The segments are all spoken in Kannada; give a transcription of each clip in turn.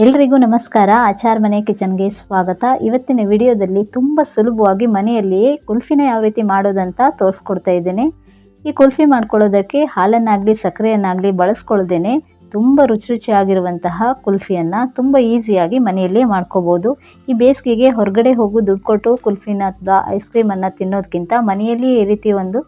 ಎಲ್ರಿಗೂ ನಮಸ್ಕಾರ. ಆಚಾರ್ ಮನೆ ಕಿಚನ್ಗೆ ಸ್ವಾಗತ. ಇವತ್ತಿನ ವಿಡಿಯೋದಲ್ಲಿ ತುಂಬ ಸುಲಭವಾಗಿ ಮನೆಯಲ್ಲಿಯೇ ಕುಲ್ಫಿನ ಯಾವ ರೀತಿ ಮಾಡೋದಂತ ತೋರಿಸ್ಕೊಡ್ತಾ ಇದ್ದೇನೆ. ಈ ಕುಲ್ಫಿ ಮಾಡ್ಕೊಳ್ಳೋದಕ್ಕೆ ಹಾಲನ್ನಾಗಲಿ ಸಕ್ಕರೆಯನ್ನಾಗಲಿ ಬಳಸ್ಕೊಳ್ದೇನೆ ತುಂಬ ರುಚಿಯಾಗಿರುವಂತಹ ಕುಲ್ಫಿಯನ್ನು ತುಂಬ ಈಸಿಯಾಗಿ ಮನೆಯಲ್ಲೇ ಮಾಡ್ಕೋಬೋದು. ಈ ಬೇಸಿಗೆಗೆ ಹೊರಗಡೆ ಹೋಗಿ ದುಡ್ಡು ಕೊಟ್ಟು ಕುಲ್ಫಿನ ಅಥವಾ ಐಸ್ ಕ್ರೀಮನ್ನು ತಿನ್ನೋದಕ್ಕಿಂತ ಮನೆಯಲ್ಲಿ ಈ ರೀತಿ ಒಂದು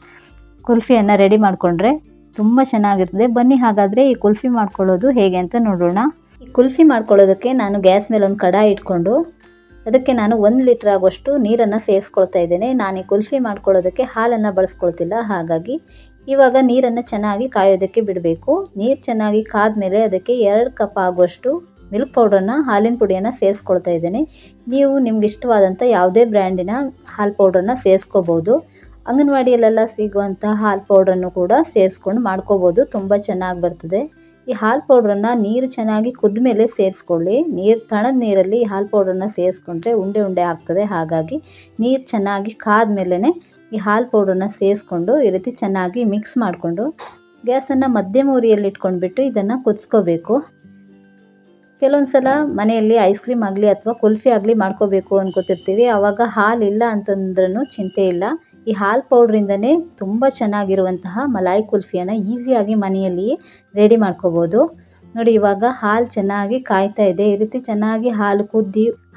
ಕುಲ್ಫಿಯನ್ನು ರೆಡಿ ಮಾಡಿಕೊಂಡ್ರೆ ತುಂಬ ಚೆನ್ನಾಗಿರ್ತದೆ. ಬನ್ನಿ ಹಾಗಾದರೆ ಈ ಕುಲ್ಫಿ ಮಾಡ್ಕೊಳ್ಳೋದು ಹೇಗೆ ಅಂತ ನೋಡೋಣ. ಈ ಕುಲ್ಫಿ ಮಾಡ್ಕೊಳ್ಳೋದಕ್ಕೆ ನಾನು ಗ್ಯಾಸ್ ಮೇಲೆ ಒಂದು ಕಡಾಯಿ ಇಟ್ಕೊಂಡು ಅದಕ್ಕೆ ನಾನು 1 ಲೀಟ್ರ್ ಆಗುವಷ್ಟು ನೀರನ್ನು ಸೇರಿಸ್ಕೊಳ್ತಾ ಇದ್ದೇನೆ. ನಾನು ಈ ಕುಲ್ಫಿ ಮಾಡ್ಕೊಳ್ಳೋದಕ್ಕೆ ಹಾಲನ್ನು ಬಳಸ್ಕೊಳ್ತಿಲ್ಲ, ಹಾಗಾಗಿ ಇವಾಗ ನೀರನ್ನು ಚೆನ್ನಾಗಿ ಕಾಯೋದಕ್ಕೆ ಬಿಡಬೇಕು. ನೀರು ಚೆನ್ನಾಗಿ ಕಾದ್ಮೇಲೆ ಅದಕ್ಕೆ 2 ಕಪ್ ಆಗುವಷ್ಟು ಮಿಲ್ಕ್ ಪೌಡ್ರನ್ನು, ಹಾಲಿನ ಪುಡಿಯನ್ನು ಸೇರಿಸ್ಕೊಳ್ತಾ ಇದ್ದೇನೆ. ನೀವು ನಿಮ್ಗೆ ಇಷ್ಟವಾದಂಥ ಯಾವುದೇ ಬ್ರ್ಯಾಂಡಿನ ಹಾಲು ಪೌಡ್ರನ್ನು ಸೇರಿಸ್ಕೋಬೋದು. ಅಂಗನವಾಡಿಯಲ್ಲೆಲ್ಲ ಸಿಗುವಂಥ ಹಾಲು ಪೌಡ್ರನ್ನು ಕೂಡ ಸೇರಿಸ್ಕೊಂಡು ಮಾಡ್ಕೋಬೋದು, ತುಂಬ ಚೆನ್ನಾಗಿ ಬರ್ತದೆ. ಈ ಹಾಲು ಪೌಡ್ರನ್ನು ನೀರು ಚೆನ್ನಾಗಿ ಕುದ್ದ ಮೇಲೆ ಸೇರಿಸ್ಕೊಳ್ಳಿ. ತಣ್ಣದ ನೀರಲ್ಲಿ ಈ ಹಾಲು ಪೌಡ್ರನ್ನು ಸೇರಿಸ್ಕೊಂಡ್ರೆ ಉಂಡೆ ಉಂಡೆ ಆಗ್ತದೆ, ಹಾಗಾಗಿ ನೀರು ಚೆನ್ನಾಗಿ ಕಾದ್ಮೇಲೆ ಈ ಹಾಲು ಪೌಡ್ರನ್ನು ಸೇರಿಸ್ಕೊಂಡು ಈ ರೀತಿ ಚೆನ್ನಾಗಿ ಮಿಕ್ಸ್ ಮಾಡಿಕೊಂಡು ಗ್ಯಾಸನ್ನು ಮಧ್ಯಮ ಉರಿಯಲ್ಲಿ ಇಟ್ಕೊಂಡ್ಬಿಟ್ಟು ಇದನ್ನು ಕುದಿಸ್ಕೋಬೇಕು. ಕೆಲವೊಂದು ಸಲ ಮನೆಯಲ್ಲಿ ಐಸ್ ಕ್ರೀಮ್ ಆಗಲಿ ಅಥವಾ ಕುಲ್ಫಿ ಆಗಲಿ ಮಾಡ್ಕೋಬೇಕು ಅನ್ಕೋತಿರ್ತೀವಿ, ಆವಾಗ ಹಾಲಿಲ್ಲ ಅಂತಂದ್ರೂ ಚಿಂತೆ ಇಲ್ಲ. ಈ ಹಾಲು ಪೌಡ್ರಿಂದನೇ ತುಂಬ ಚೆನ್ನಾಗಿರುವಂತಹ ಮಲಾಯಿ ಕುಲ್ಫಿಯನ್ನು ಈಸಿಯಾಗಿ ಮನೆಯಲ್ಲಿಯೇ ರೆಡಿ ಮಾಡ್ಕೋಬೋದು. ನೋಡಿ, ಇವಾಗ ಹಾಲು ಚೆನ್ನಾಗಿ ಕಾಯ್ತಾ ಇದೆ. ಈ ರೀತಿ ಚೆನ್ನಾಗಿ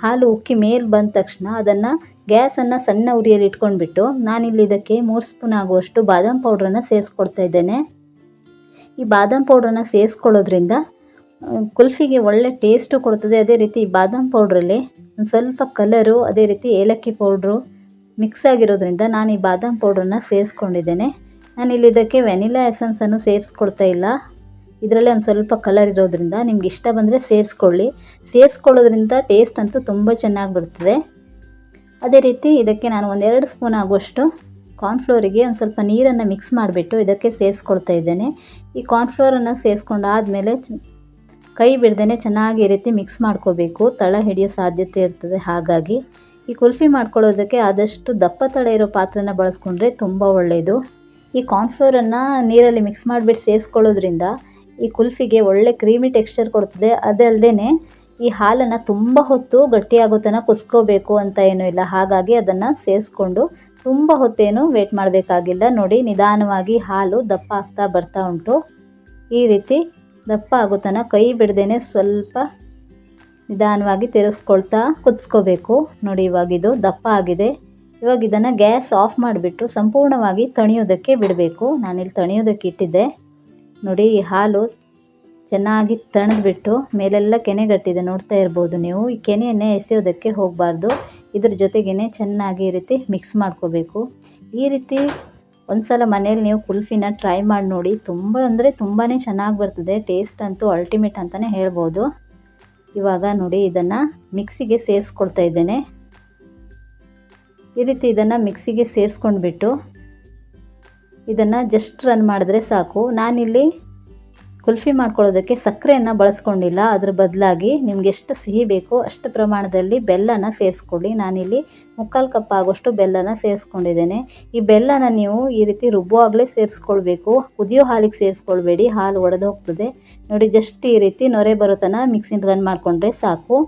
ಹಾಲು ಉಕ್ಕಿ ಮೇಲೆ ಬಂದ ತಕ್ಷಣ ಅದನ್ನು ಗ್ಯಾಸನ್ನು ಸಣ್ಣ ಉರಿಯಲ್ಲಿ ಇಟ್ಕೊಂಡ್ಬಿಟ್ಟು ನಾನಿಲ್ಲಿ ಇದಕ್ಕೆ 3 ಸ್ಪೂನ್ ಆಗುವಷ್ಟು ಬಾದಾಮ್ ಪೌಡ್ರನ್ನು ಸೇರಿಸ್ಕೊಳ್ತಾ ಇದ್ದೇನೆ. ಈ ಬಾದಾಮ್ ಪೌಡ್ರನ್ನು ಸೇರಿಸ್ಕೊಳ್ಳೋದ್ರಿಂದ ಕುಲ್ಫಿಗೆ ಒಳ್ಳೆ ಟೇಸ್ಟು ಕೊಡ್ತದೆ. ಅದೇ ರೀತಿ ಬಾದಾಮ್ ಪೌಡ್ರಲ್ಲಿ ಒಂದು ಸ್ವಲ್ಪ ಕಲರು, ಅದೇ ರೀತಿ ಏಲಕ್ಕಿ ಪೌಡ್ರು ಮಿಕ್ಸ್ ಆಗಿರೋದ್ರಿಂದ ನಾನು ಈ ಬಾದಾಮ್ ಪೌಡ್ರನ್ನು ಸೇರಿಸ್ಕೊಂಡಿದ್ದೇನೆ. ನಾನಿಲ್ಲಿ ಇದಕ್ಕೆ ವೆನಿಲಾ ಎಸೆನ್ಸನ್ನು ಸೇರಿಸ್ಕೊಳ್ತಾ ಇಲ್ಲ. ಇದರಲ್ಲಿ ಒಂದು ಸ್ವಲ್ಪ ಕಲರ್ ಇರೋದ್ರಿಂದ ನಿಮ್ಗೆ ಇಷ್ಟ ಬಂದರೆ ಸೇರಿಸ್ಕೊಳ್ಳೋದ್ರಿಂದ ಟೇಸ್ಟ್ ಅಂತೂ ತುಂಬ ಚೆನ್ನಾಗಿ ಬರ್ತದೆ. ಅದೇ ರೀತಿ ಇದಕ್ಕೆ ನಾನು 1-2 ಸ್ಪೂನ್ ಆಗುವಷ್ಟು ಕಾರ್ನ್ಫ್ಲೋರಿಗೆ ಒಂದು ಸ್ವಲ್ಪ ನೀರನ್ನು ಮಿಕ್ಸ್ ಮಾಡಿಬಿಟ್ಟು ಇದಕ್ಕೆ ಸೇರಿಸ್ಕೊಳ್ತಾ ಇದ್ದೇನೆ. ಈ ಕಾರ್ನ್ಫ್ಲೋರನ್ನು ಸೇರಿಸ್ಕೊಂಡಾದಮೇಲೆ ಕೈ ಬಿಡ್ದೇ ಚೆನ್ನಾಗಿ ಈ ರೀತಿ ಮಿಕ್ಸ್ ಮಾಡ್ಕೋಬೇಕು. ತಳ ಹಿಡಿಯೋ ಸಾಧ್ಯತೆ ಇರ್ತದೆ, ಹಾಗಾಗಿ ಈ ಕುಲ್ಫಿ ಮಾಡ್ಕೊಳ್ಳೋದಕ್ಕೆ ಆದಷ್ಟು ದಪ್ಪ ತಳ ಇರೋ ಪಾತ್ರೆನ ಬಳಸ್ಕೊಂಡ್ರೆ ತುಂಬ ಒಳ್ಳೆಯದು. ಈ ಕಾರ್ನ್ಫ್ಲೋರನ್ನು ನೀರಲ್ಲಿ ಮಿಕ್ಸ್ ಮಾಡಿಬಿಟ್ಟು ಸೇರಿಸ್ಕೊಳ್ಳೋದ್ರಿಂದ ಈ ಕುಲ್ಫಿಗೆ ಒಳ್ಳೆ ಕ್ರೀಮಿ ಟೆಕ್ಸ್ಚರ್ ಕೊಡ್ತದೆ. ಅದಲ್ಲದೆ ಈ ಹಾಲನ್ನು ತುಂಬ ಹೊತ್ತು ಗಟ್ಟಿಯಾಗೋ ತನಕ ಕುದಿಸ್ಕೋಬೇಕು ಅಂತ ಏನೂ ಇಲ್ಲ, ಹಾಗಾಗಿ ಅದನ್ನು ಸೇರಿಸ್ಕೊಂಡು ತುಂಬ ಹೊತ್ತೇನು ವೇಟ್ ಮಾಡಬೇಕಾಗಿಲ್ಲ. ನೋಡಿ, ನಿಧಾನವಾಗಿ ಹಾಲು ದಪ್ಪ ಆಗ್ತಾ ಬರ್ತಾ ಉಂಟು. ಈ ರೀತಿ ದಪ್ಪ ಆಗೋ ತನಕ ಕೈ ಬಿಡ್ದೇ ಸ್ವಲ್ಪ ನಿಧಾನವಾಗಿ ತಿರುಗಿಸ್ಕೊಳ್ತಾ ಕುದಿಸ್ಕೋಬೇಕು. ನೋಡಿ, ಇವಾಗ ಇದು ದಪ್ಪ ಆಗಿದೆ. ಇವಾಗ ಇದನ್ನು ಗ್ಯಾಸ್ ಆಫ್ ಮಾಡಿಬಿಟ್ಟು ಸಂಪೂರ್ಣವಾಗಿ ತಣಿಯೋದಕ್ಕೆ ಬಿಡಬೇಕು. ನಾನಿಲ್ಲಿ ತಣಿಯೋದಕ್ಕೆ ಇಟ್ಟಿದ್ದೆ. ನೋಡಿ, ಈ ಹಾಲು ಚೆನ್ನಾಗಿ ತಣಿದ್ಬಿಟ್ಟು ಮೇಲೆಲ್ಲ ಕೆನೆಗಟ್ಟಿದೆ, ನೋಡ್ತಾ ಇರ್ಬೋದು ನೀವು. ಈ ಕೆನೆಯನ್ನೇ ಎಸೆಯೋದಕ್ಕೆ ಹೋಗಬಾರ್ದು. ಇದ್ರ ಜೊತೆಗೇ ಚೆನ್ನಾಗಿ ಈ ರೀತಿ ಮಿಕ್ಸ್ ಮಾಡ್ಕೋಬೇಕು. ಈ ರೀತಿ ಒಂದು ಸಲ ಮನೇಲಿ ನೀವು ಕುಲ್ಫಿನ ಟ್ರೈ ಮಾಡಿ ನೋಡಿ. ತುಂಬಾ ಚೆನ್ನಾಗಿ ಬರ್ತದೆ. ಟೇಸ್ಟ್ ಅಂತೂ ಅಲ್ಟಿಮೇಟ್ ಅಂತಲೇ ಹೇಳ್ಬೋದು. ಇವಾಗ ನೋಡಿ, ಇದನ್ನು ಮಿಕ್ಸಿಗೆ ಸೇರಿಸ್ಕೊಳ್ತಾ ಇದ್ದೇನೆ. ಈ ರೀತಿ ಇದನ್ನು ಮಿಕ್ಸಿಗೆ ಸೇರಿಸ್ಕೊಂಡ್ಬಿಟ್ಟು ಇದನ್ನು ಜಸ್ಟ್ ರನ್ ಮಾಡಿದ್ರೆ ಸಾಕು. ನಾನಿಲ್ಲಿ ಕುಲ್ಫಿ ಮಾಡ್ಕೊಳ್ಳೋದಕ್ಕೆ ಸಕ್ಕರೆಯನ್ನು ಬಳಸ್ಕೊಂಡಿಲ್ಲ, ಅದ್ರ ಬದಲಾಗಿ ನಿಮ್ಗೆ ಎಷ್ಟು ಸಿಹಿ ಬೇಕೋ ಅಷ್ಟು ಪ್ರಮಾಣದಲ್ಲಿ ಬೆಲ್ಲನ ಸೇರಿಸ್ಕೊಳ್ಳಿ. ನಾನಿಲ್ಲಿ 3/4 ಕಪ್ ಆಗೋಷ್ಟು ಬೆಲ್ಲನ ಸೇರಿಸ್ಕೊಂಡಿದ್ದೇನೆ. ಈ ಬೆಲ್ಲನ ನೀವು ಈ ರೀತಿ ರುಬ್ಬುವಾಗಲೇ ಸೇರಿಸ್ಕೊಳ್ಬೇಕು, ಕುದಿಯೋ ಹಾಲಿಗೆ ಸೇರಿಸ್ಕೊಳ್ಬೇಡಿ, ಹಾಲು ಒಡೆದು ಹೋಗ್ತದೆ. ನೋಡಿ, ಜಸ್ಟ್ ಈ ರೀತಿ ನೊರೆ ಬರೋ ತನಕ ಮಿಕ್ಸಿನ ರನ್ ಮಾಡಿಕೊಂಡ್ರೆ ಸಾಕು.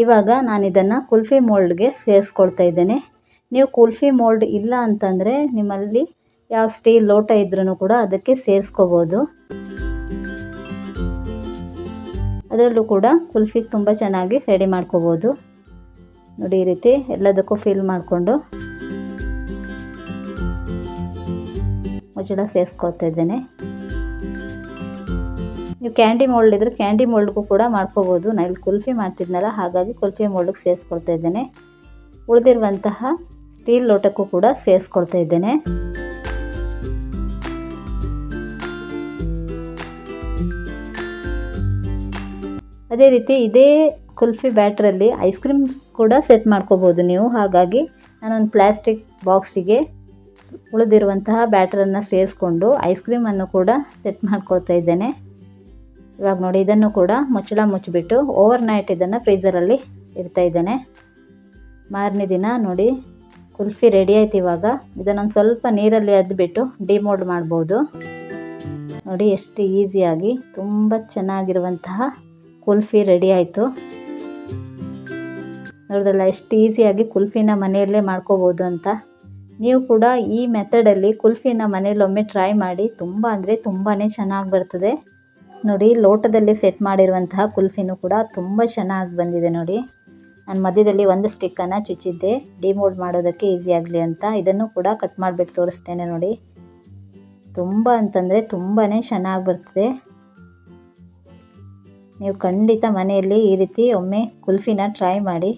ಇವಾಗ ನಾನು ಇದನ್ನು ಕುಲ್ಫಿ ಮೋಲ್ಡ್ಗೆ ಸೇರಿಸ್ಕೊಳ್ತಾ ಇದ್ದೇನೆ. ನೀವು ಕುಲ್ಫಿ ಮೋಲ್ಡ್ ಇಲ್ಲ ಅಂತಂದರೆ ನಿಮ್ಮಲ್ಲಿ ಯಾವ ಸ್ಟೀಲ್ ಲೋಟ ಇದ್ರೂ ಕೂಡ ಅದಕ್ಕೆ ಸೇರಿಸ್ಕೋಬೋದು. ಅದರಲ್ಲೂ ಕೂಡ ಕುಲ್ಫಿ ತುಂಬ ಚೆನ್ನಾಗಿ ರೆಡಿ ಮಾಡ್ಕೋಬೋದು. ನೋಡಿ, ಈ ರೀತಿ ಎಲ್ಲದಕ್ಕೂ ಫಿಲ್ ಮಾಡಿಕೊಂಡು ಮುಚ್ಚಳ ಸೇರಿಸ್ಕೊಳ್ತಾ ಇದ್ದೇನೆ. ನೀವು ಕ್ಯಾಂಡಿ ಮೋಲ್ಡ್ ಇದ್ದರೆ ಕ್ಯಾಂಡಿ ಮೋಲ್ಡ್ಗೂ ಕೂಡ ಮಾಡ್ಕೋಬೋದು. ನಾನು ಇಲ್ಲಿ ಕುಲ್ಫಿ ಮಾಡ್ತಿದ್ನಲ್ಲ, ಹಾಗಾಗಿ ಕುಲ್ಫಿ ಮೋಲ್ಡ್ಗೆ ಸೇರಿಸ್ಕೊಳ್ತಾ ಇದ್ದೇನೆ. ಉಳಿದಿರುವಂತಹ ಸ್ಟೀಲ್ ಲೋಟಕ್ಕೂ ಕೂಡ ಸೇರಿಸ್ಕೊಳ್ತಾ ಇದ್ದೇನೆ. ಅದೇ ರೀತಿ ಇದೇ ಕುಲ್ಫಿ ಬ್ಯಾಟ್ರಲ್ಲಿ ಐಸ್ ಕ್ರೀಮ್ ಕೂಡ ಸೆಟ್ ಮಾಡ್ಕೋಬೋದು ನೀವು. ಹಾಗಾಗಿ ನಾನೊಂದು ಪ್ಲಾಸ್ಟಿಕ್ ಬಾಕ್ಸಿಗೆ ಉಳಿದಿರುವಂತಹ ಬ್ಯಾಟರನ್ನು ಸೇರಿಸ್ಕೊಂಡು ಐಸ್ ಕ್ರೀಮನ್ನು ಕೂಡ ಸೆಟ್ ಮಾಡ್ಕೊಳ್ತಾ ಇದ್ದೇನೆ. ಇವಾಗ ನೋಡಿ, ಇದನ್ನು ಕೂಡ ಮುಚ್ಚಳ ಮುಚ್ಚಿಬಿಟ್ಟು ಓವರ್ ನೈಟ್ ಇದನ್ನು ಫ್ರೀಝರಲ್ಲಿ ಇಡ್ತಾ ಇದ್ದೇನೆ. ಮಾರನೇ ದಿನ ನೋಡಿ ಕುಲ್ಫಿ ರೆಡಿ ಆಯ್ತು. ಇವಾಗ ಇದನ್ನೊಂದು ಸ್ವಲ್ಪ ನೀರಲ್ಲಿ ಅದ್ಬಿಟ್ಟು ಡಿಮೋಲ್ಡ್ ಮಾಡ್ಬೋದು. ನೋಡಿ, ಎಷ್ಟು ಈಸಿಯಾಗಿ ತುಂಬ ಚೆನ್ನಾಗಿರುವಂತಹ ಕುಲ್ಫಿ ರೆಡಿ ಆಯಿತು. ನೋಡಿದ್ರಲ್ಲ ಎಷ್ಟು ಈಸಿಯಾಗಿ ಕುಲ್ಫಿನ ಮನೆಯಲ್ಲೇ ಮಾಡ್ಕೋಬೋದು ಅಂತ. ನೀವು ಕೂಡ ಈ ಮೆಥಡಲ್ಲಿ ಕುಲ್ಫಿನ ಮನೇಲಿ ಒಮ್ಮೆ ಟ್ರೈ ಮಾಡಿ. ತುಂಬ ಅಂದರೆ ತುಂಬಾ ಚೆನ್ನಾಗಿ ಬರ್ತದೆ. ನೋಡಿ, ಲೋಟದಲ್ಲಿ ಸೆಟ್ ಮಾಡಿರುವಂತಹ ಕುಲ್ಫಿನೂ ಕೂಡ ತುಂಬ ಚೆನ್ನಾಗಿ ಬಂದಿದೆ ನೋಡಿ. ನಾನು ಮಧ್ಯದಲ್ಲಿ ಒಂದು ಸ್ಟಿಕ್ಕನ್ನು ಚುಚ್ಚಿದ್ದೆ ಡಿಮೋಲ್ಡ್ ಮಾಡೋದಕ್ಕೆ ಈಸಿ ಆಗಲಿ ಅಂತ. ಇದನ್ನು ಕೂಡ ಕಟ್ ಮಾಡಿಬಿಟ್ಟು ತೋರಿಸ್ತೇನೆ ನೋಡಿ. ತುಂಬ ಅಂತಂದರೆ ತುಂಬಾ ಚೆನ್ನಾಗಿ ಬರ್ತದೆ. ನೀವು ಖಂಡಿತ ಮನೆಯಲ್ಲಿ ಈ ರೀತಿ ಒಮ್ಮೆ ಕುಲ್ಫಿನ ಟ್ರೈ ಮಾಡಿ.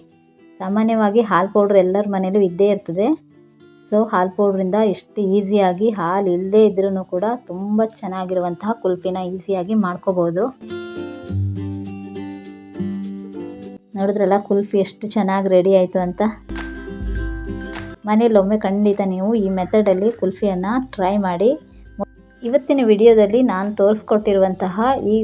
ಸಾಮಾನ್ಯವಾಗಿ ಹಾಲು ಪೌಡ್ರ್ ಎಲ್ಲರ ಮನೇಲೂ ಇದ್ದೇ ಇರ್ತದೆ. ಸೊ ಹಾಲು ಪೌಡ್ರಿಂದ ಎಷ್ಟು ಈಸಿಯಾಗಿ ಹಾಲು ಇಲ್ಲದೇ ಇದ್ರೂ ಕೂಡ ತುಂಬ ಚೆನ್ನಾಗಿರುವಂತಹ ಕುಲ್ಫಿನ ಈಸಿಯಾಗಿ ಮಾಡ್ಕೋಬೋದು. ನೋಡಿದ್ರಲ್ಲ ಕುಲ್ಫಿ ಎಷ್ಟು ಚೆನ್ನಾಗಿ ರೆಡಿ ಆಯಿತು ಅಂತ. ಮನೇಲಿ ಒಮ್ಮೆ ಖಂಡಿತ ನೀವು ಈ ಮೆಥಡಲ್ಲಿ ಕುಲ್ಫಿಯನ್ನು ಟ್ರೈ ಮಾಡಿ. ಇವತ್ತಿನ ವಿಡಿಯೋದಲ್ಲಿ ನಾನು ತೋರಿಸ್ಕೊಟ್ಟಿರುವಂತಹ ಈ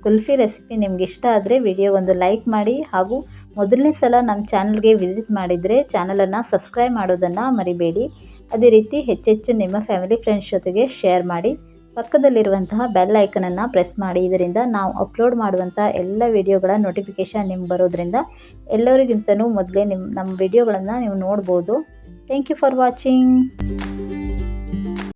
ಕುಲ್ಫಿ ರೆಸಿಪಿ ನಿಮ್ಗೆ ಇಷ್ಟ ಆದರೆ ವಿಡಿಯೋ ಒಂದು ಲೈಕ್ ಮಾಡಿ, ಹಾಗೂ ಮೊದಲನೇ ಸಲ ನಮ್ಮ ಚಾನಲ್ಗೆ ವಿಸಿಟ್ ಮಾಡಿದರೆ ಚಾನಲನ್ನು ಸಬ್ಸ್ಕ್ರೈಬ್ ಮಾಡೋದನ್ನು ಮರಿಬೇಡಿ. ಅದೇ ರೀತಿ ಹೆಚ್ಚೆಚ್ಚು ನಿಮ್ಮ ಫ್ಯಾಮಿಲಿ ಫ್ರೆಂಡ್ಸ್ ಜೊತೆಗೆ ಶೇರ್ ಮಾಡಿ. ಪಕ್ಕದಲ್ಲಿರುವಂತಹ ಬೆಲ್ ಐಕನನ್ನು ಪ್ರೆಸ್ ಮಾಡಿ. ಇದರಿಂದ ನಾವು ಅಪ್ಲೋಡ್ ಮಾಡುವಂಥ ಎಲ್ಲ ವಿಡಿಯೋಗಳ ನೋಟಿಫಿಕೇಷನ್ ನಿಮ್ಗೆ ಬರೋದ್ರಿಂದ ಎಲ್ಲರಿಗಿಂತನೂ ಮೊದಲೇ ನಮ್ಮ ವಿಡಿಯೋಗಳನ್ನು ನೀವು ನೋಡ್ಬೋದು. Thank you for watching.